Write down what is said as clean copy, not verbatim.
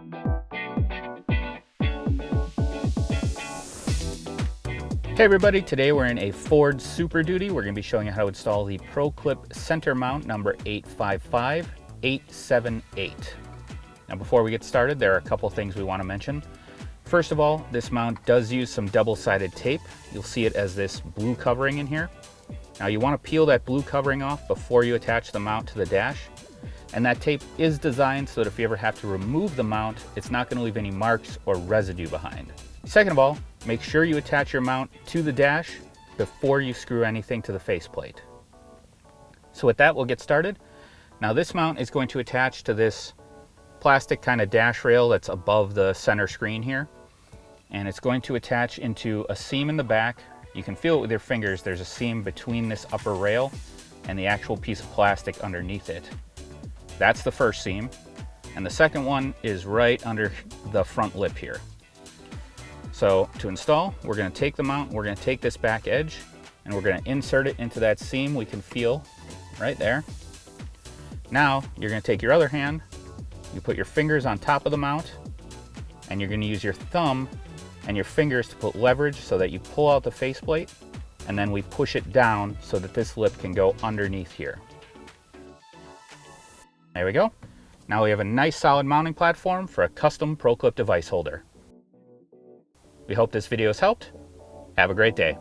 Hey everybody, today we're in a Ford Super Duty. We're going to be showing you how to install the ProClip center mount number 855878. Now before we get started, there are a couple things we want to mention. First of all, this mount does use some double-sided tape. You'll see it as this blue covering in here. Now you want to peel that blue covering off before you attach the mount to the dash. And that tape is designed so that if you ever have to remove the mount, it's not going to leave any marks or residue behind. Second of all, make sure you attach your mount to the dash before you screw anything to the faceplate. So with that, we'll get started. Now this mount is going to attach to this plastic kind of dash rail that's above the center screen here. And it's going to attach into a seam in the back. You can feel it with your fingers. There's a seam between this upper rail and the actual piece of plastic underneath it. That's the first seam. And the second one is right under the front lip here. So to install, we're going to take the mount, we're going to take this back edge, and we're going to insert it into that seam we can feel right there. Now you're going to take your other hand, you put your fingers on top of the mount, and you're going to use your thumb and your fingers to put leverage so that you pull out the faceplate, and then we push it down so that this lip can go underneath here. There we go. Now we have a nice solid mounting platform for a custom ProClip device holder. We hope this video has helped. Have a great day.